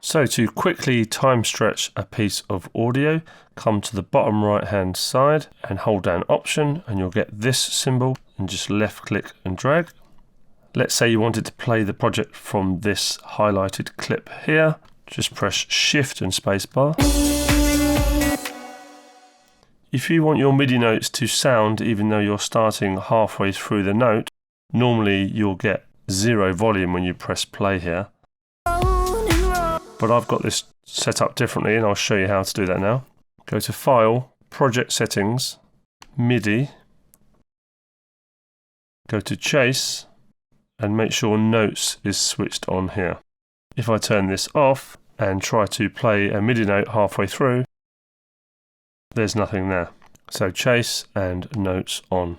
So to quickly time stretch a piece of audio, come to the bottom right hand side and hold down Option and you'll get this symbol and just left click and drag. Let's say you wanted to play the project from this highlighted clip here. Just press Shift and Spacebar. If you want your MIDI notes to sound even though you're starting halfway through the note, normally you'll get 0 volume when you press play here. But I've got this set up differently and I'll show you how to do that now. Go to File, Project Settings, MIDI, go to Chase and make sure Notes is switched on here. If I turn this off and try to play a MIDI note halfway through, there's nothing there. So Chase and Notes on.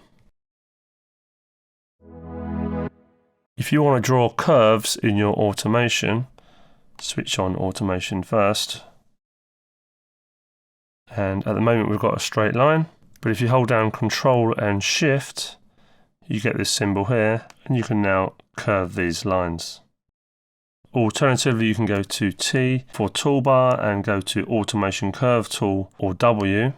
If you want to draw curves in your automation, switch on automation first. And at the moment we've got a straight line, but if you hold down Control and Shift, you get this symbol here, and you can now curve these lines. Alternatively, you can go to T for toolbar and go to Automation Curve Tool or W,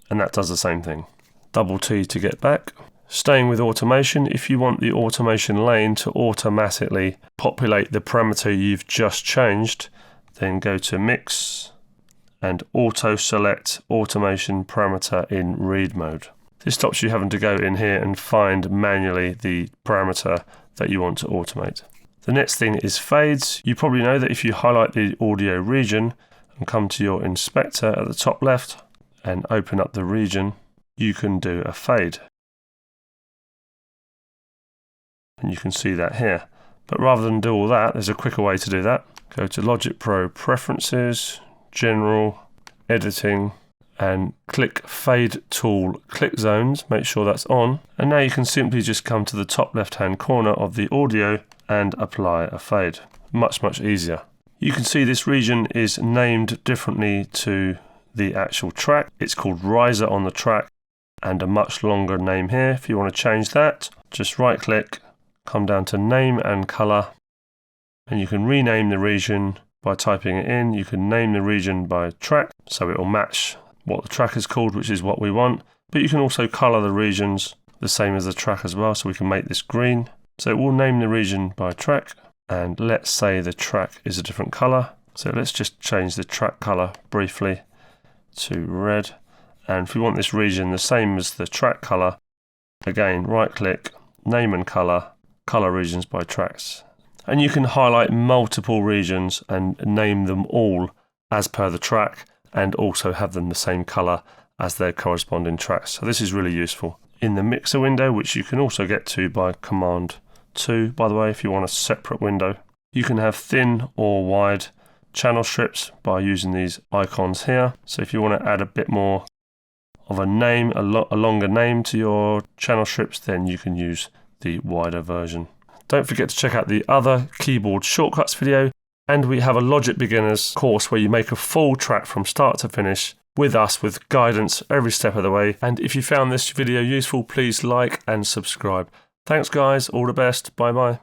and that does the same thing. Double T to get back. Staying with automation, if you want the automation lane to automatically populate the parameter you've just changed, then go to Mix and Auto Select Automation Parameter in Read Mode. This stops you having to go in here and find manually the parameter that you want to automate. The next thing is fades. You probably know that if you highlight the audio region and come to your inspector at the top left and open up the region, you can do a fade. And you can see that here. But rather than do all that, there's a quicker way to do that. Go to Logic Pro Preferences, General, Editing, and click Fade Tool Click Zones, make sure that's on. And now you can simply just come to the top left hand corner of the audio and apply a fade. Much easier. You can see this region is named differently to the actual track. It's called Riser on the track and a much longer name here. If you want to change that, just right click, come down to Name and Color, and you can rename the region by typing it in. You can name the region by track, so it will match what the track is called, which is what we want. But you can also color the regions the same as the track as well, so we can make this green. So it will name the region by track, and let's say the track is a different color. So let's just change the track color briefly to red. And if we want this region the same as the track color, again, right click, name and color, color regions by tracks. And you can highlight multiple regions and name them all as per the track, and also have them the same color as their corresponding tracks. So this is really useful. In the mixer window, which you can also get to by Command 2, by the way, if you want a separate window, you can have thin or wide channel strips by using these icons here. So if you want to add a bit more of a name, a longer name to your channel strips, then you can use the wider version. Don't forget to check out the other keyboard shortcuts video. And we have a Logic Beginners course where you make a full track from start to finish with us, with guidance every step of the way. And if you found this video useful, please like and subscribe. Thanks guys, all the best, bye bye.